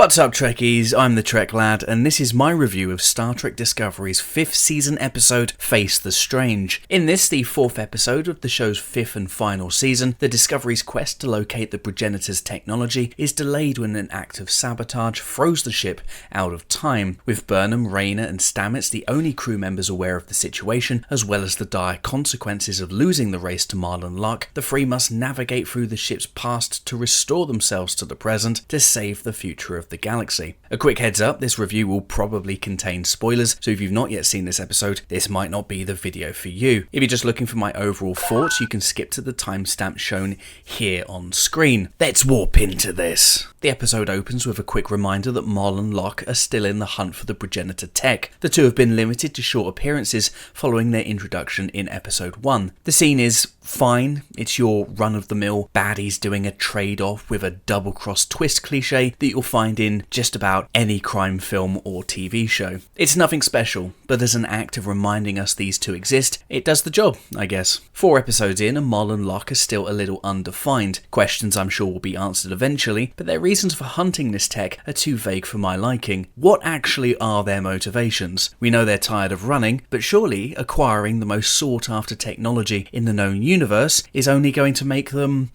What's up, Trekkies? I'm the Trek Lad, and this is my review of Star Trek Discovery's 5th season episode, Face the Strange. In this, the 4th episode of the show's 5th and final season, the Discovery's quest to locate the progenitor's technology is delayed when an act of sabotage throws the ship out of time, with Burnham, Rayner and Stamets the only crew members aware of the situation, as well as the dire consequences of losing the race to Marlon Locke. The three must navigate through the ship's past to restore themselves to the present to save the future of the galaxy. A quick heads up, this review will probably contain spoilers, so if you've not yet seen this episode, this might not be the video for you. If you're just looking for my overall thoughts, you can skip to the timestamp shown here on screen. Let's warp into this. The episode opens with a quick reminder that Marlon and Locke are still in the hunt for the progenitor tech. The two have been limited to short appearances following their introduction in episode 1. The scene is fine. It's your run-of-the-mill baddies doing a trade-off with a double-cross twist cliche that you'll find in just about any crime film or TV show. It's nothing special, but as an act of reminding us these two exist, it does the job, I guess. 4 episodes in and Marlon and Locke are still a little undefined. Questions I'm sure will be answered eventually, but their reasons for hunting this tech are too vague for my liking. What actually are their motivations? We know they're tired of running, but surely acquiring the most sought-after technology in the known universe is only going to make them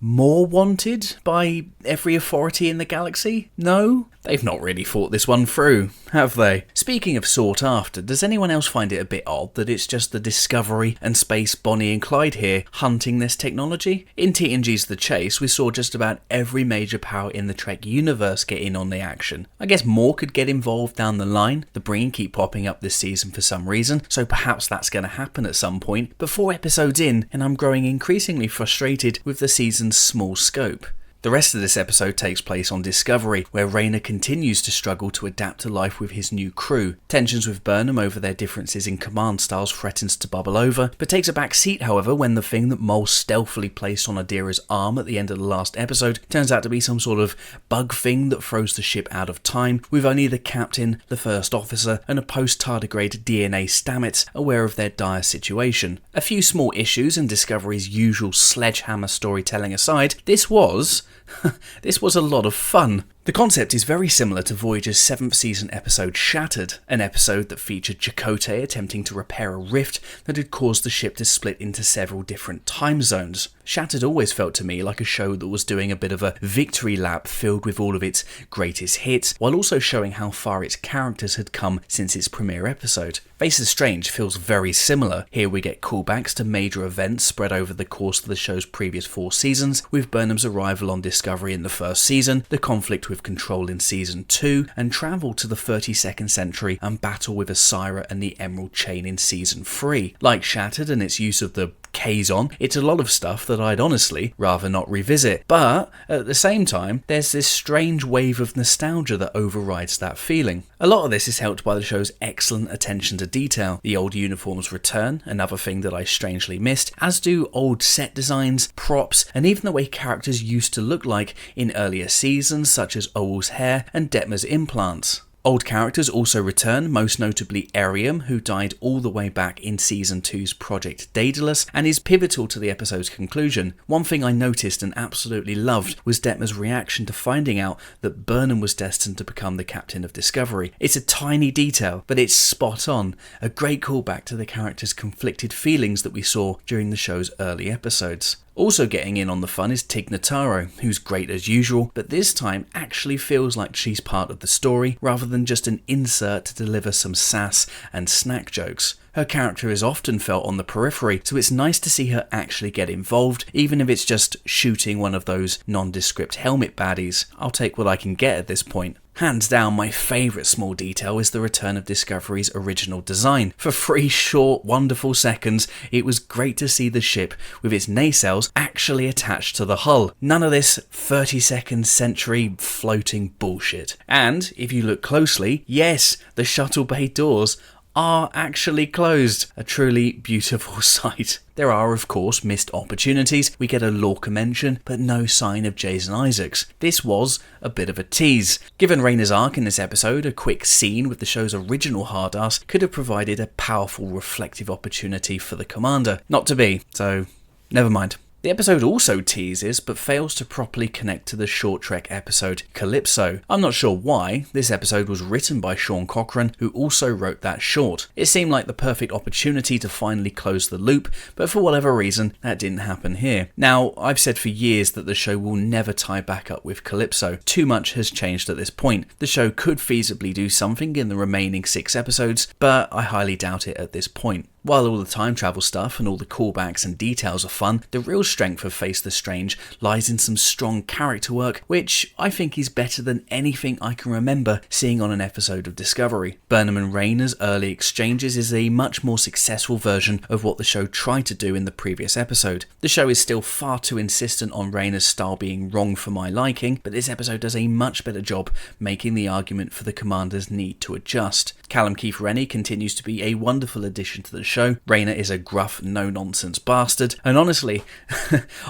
more wanted by every authority in the galaxy? No? They've not really thought this one through, have they? Speaking of sought after, does anyone else find it a bit odd that it's just the Discovery and Space Bonnie and Clyde here hunting this technology? In TNG's The Chase, we saw just about every major power in the Trek universe get in on the action. I guess more could get involved down the line. The Breen keep popping up this season for some reason, so perhaps that's going to happen at some point. But 4 episodes in, and I'm growing increasingly frustrated with the season's small scope. The rest of this episode takes place on Discovery, where Rayner continues to struggle to adapt to life with his new crew. Tensions with Burnham over their differences in command styles threatens to bubble over, but takes a back seat, however, when the thing that Mole stealthily placed on Adira's arm at the end of the last episode turns out to be some sort of bug thing that throws the ship out of time, with only the captain, the first officer, and a post-tardigrade DNA Stamets aware of their dire situation. A few small issues and Discovery's usual sledgehammer storytelling aside, this was a lot of fun. The concept is very similar to Voyager's 7th season episode Shattered, an episode that featured Chakotay attempting to repair a rift that had caused the ship to split into several different time zones. Shattered always felt to me like a show that was doing a bit of a victory lap filled with all of its greatest hits, while also showing how far its characters had come since its premiere episode. Face the Strange feels very similar. Here we get callbacks to major events spread over the course of the show's previous 4 seasons, with Burnham's arrival on Discovery in the first season, the conflict with Control in season 2, and travel to the 32nd century and battle with Asira and the Emerald Chain in season 3. Like Shattered and its use of the Kazon, it's a lot of stuff that I'd honestly rather not revisit, but at the same time there's this strange wave of nostalgia that overrides that feeling. A lot of this is helped by the show's excellent attention to detail. The old uniforms return, another thing that I strangely missed, as do old set designs, props, and even the way characters used to look like in earlier seasons, such as Owl's hair and Detmer's implants. Old characters also return, most notably Ariam, who died all the way back in Season 2's Project Daedalus and is pivotal to the episode's conclusion. One thing I noticed and absolutely loved was Detmer's reaction to finding out that Burnham was destined to become the captain of Discovery. It's a tiny detail, but it's spot on. A great callback to the character's conflicted feelings that we saw during the show's early episodes. Also getting in on the fun is Tig Notaro, who's great as usual, but this time actually feels like she's part of the story rather than just an insert to deliver some sass and snack jokes. Her character is often felt on the periphery, so it's nice to see her actually get involved, even if it's just shooting one of those nondescript helmet baddies. I'll take what I can get at this point. Hands down, my favourite small detail is the return of Discovery's original design. For 3 short, wonderful seconds, it was great to see the ship with its nacelles actually attached to the hull. None of this 32nd century floating bullshit. And, if you look closely, yes, the shuttle bay doors are actually closed. A truly beautiful sight. There are, of course, missed opportunities. We get a Lorca mention, but no sign of Jason Isaacs. This was a bit of a tease. Given Rayner's arc in this episode, a quick scene with the show's original hard ass could have provided a powerful reflective opportunity for the commander. Not to be, so never mind. The episode also teases, but fails to properly connect to the short trek episode Calypso. I'm not sure why. This episode was written by Sean Cochran, who also wrote that short. It seemed like the perfect opportunity to finally close the loop, but for whatever reason, that didn't happen here. Now, I've said for years that the show will never tie back up with Calypso. Too much has changed at this point. The show could feasibly do something in the remaining 6 episodes, but I highly doubt it at this point. While all the time travel stuff and all the callbacks and details are fun, the real strength of Face the Strange lies in some strong character work, which I think is better than anything I can remember seeing on an episode of Discovery. Burnham and Rayner's early exchanges is a much more successful version of what the show tried to do in the previous episode. The show is still far too insistent on Rayner's style being wrong for my liking, but this episode does a much better job making the argument for the commander's need to adjust. Callum Keith Rennie continues to be a wonderful addition to the show. Rayner is a gruff, no-nonsense bastard, and honestly,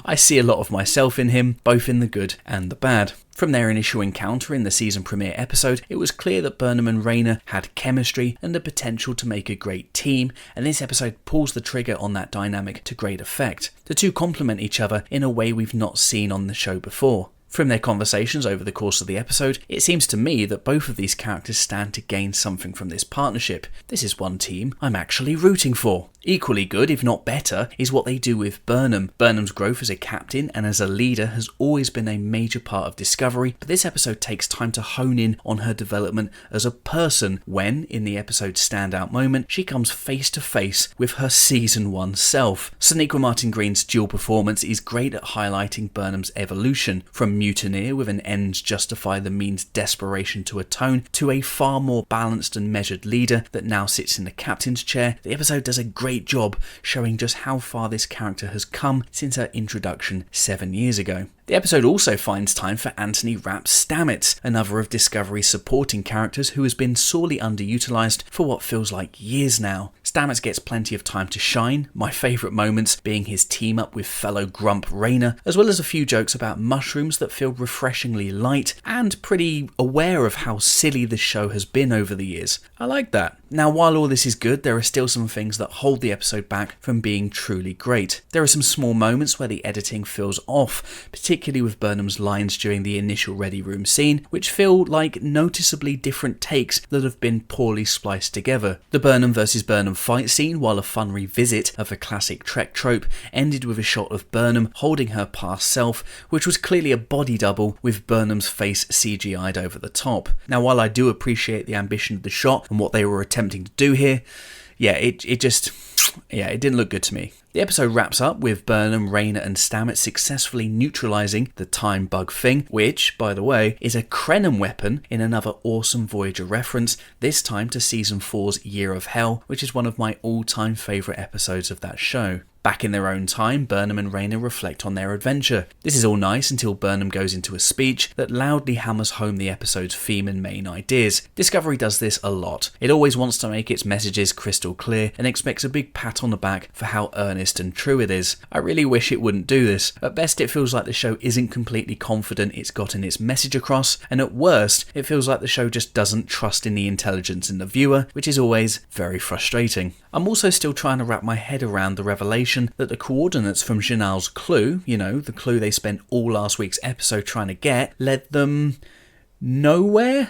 I see a lot of myself in him, both in the good and the bad. From their initial encounter in the season premiere episode, it was clear that Burnham and Rayner had chemistry and the potential to make a great team, and this episode pulls the trigger on that dynamic to great effect. The two complement each other in a way we've not seen on the show before. From their conversations over the course of the episode, it seems to me that both of these characters stand to gain something from this partnership. This is one team I'm actually rooting for. Equally good, if not better, is what they do with Burnham. Burnham's growth as a captain and as a leader has always been a major part of Discovery, but this episode takes time to hone in on her development as a person when, in the episode's standout moment, she comes face to face with her Season 1 self. Sonequa Martin Green's dual performance is great at highlighting Burnham's evolution, from mutineer with an ends justify the means desperation to atone, to a far more balanced and measured leader that now sits in the captain's chair. The episode does a great job showing just how far this character has come since her introduction 7 years ago. The episode also finds time for Anthony Rapp Stamets, another of Discovery's supporting characters who has been sorely underutilised for what feels like years now. Stamets gets plenty of time to shine, my favourite moments being his team up with fellow grump Rayner, as well as a few jokes about mushrooms that feel refreshingly light and pretty aware of how silly the show has been over the years. I like that. Now, while all this is good, there are still some things that hold the episode back from being truly great. There are some small moments where the editing feels off, particularly with Burnham's lines during the initial ready room scene, which feel like noticeably different takes that have been poorly spliced together. The Burnham versus Burnham fight scene, while a fun revisit of a classic Trek trope, ended with a shot of Burnham holding her past self, which was clearly a body double with Burnham's face CGI'd over the top. Now, while I do appreciate the ambition of the shot and what they were attempting to do here, it didn't look good to me. The episode wraps up with Burnham, Rayner and Stamets successfully neutralising the time bug thing, which, by the way, is a Krenim weapon in another awesome Voyager reference, this time to Season 4's Year of Hell, which is one of my all-time favourite episodes of that show. Back in their own time, Burnham and Rayner reflect on their adventure. This is all nice until Burnham goes into a speech that loudly hammers home the episode's theme and main ideas. Discovery does this a lot. It always wants to make its messages crystal clear and expects a big pat on the back for how earnest and true it is. I really wish it wouldn't do this. At best, it feels like the show isn't completely confident it's gotten its message across, and at worst, it feels like the show just doesn't trust in the intelligence in the viewer, which is always very frustrating. I'm also still trying to wrap my head around the revelation that the coordinates from Janal's clue, the clue they spent all last week's episode trying to get, led them nowhere?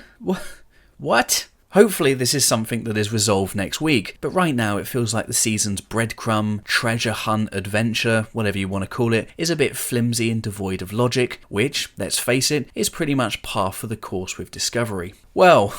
What? Hopefully this is something that is resolved next week, but right now it feels like the season's breadcrumb, treasure hunt adventure, whatever you want to call it, is a bit flimsy and devoid of logic, which, let's face it, is pretty much par for the course with Discovery. Well,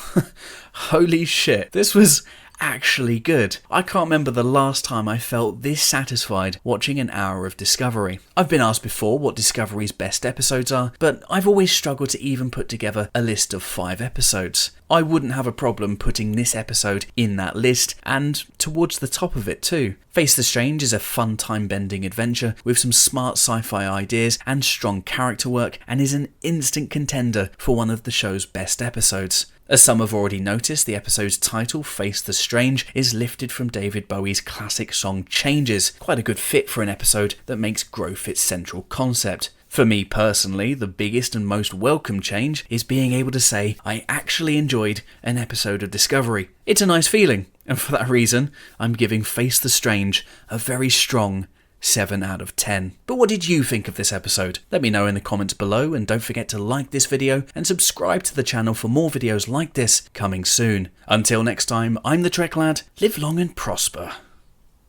holy shit, this was actually good. I can't remember the last time I felt this satisfied watching an hour of Discovery. I've been asked before what Discovery's best episodes are, but I've always struggled to even put together a list of 5 episodes. I wouldn't have a problem putting this episode in that list, and towards the top of it too. Face the Strange is a fun time-bending adventure with some smart sci-fi ideas and strong character work, and is an instant contender for one of the show's best episodes. As some have already noticed, the episode's title, Face the Strange, is lifted from David Bowie's classic song Changes, quite a good fit for an episode that makes growth its central concept. For me personally, the biggest and most welcome change is being able to say I actually enjoyed an episode of Discovery. It's a nice feeling, and for that reason, I'm giving Face the Strange a very strong 7 out of 10. But what did you think of this episode? Let me know in the comments below, and don't forget to like this video and subscribe to the channel for more videos like this coming soon. Until next time, I'm the Trek Lad. Live long and prosper.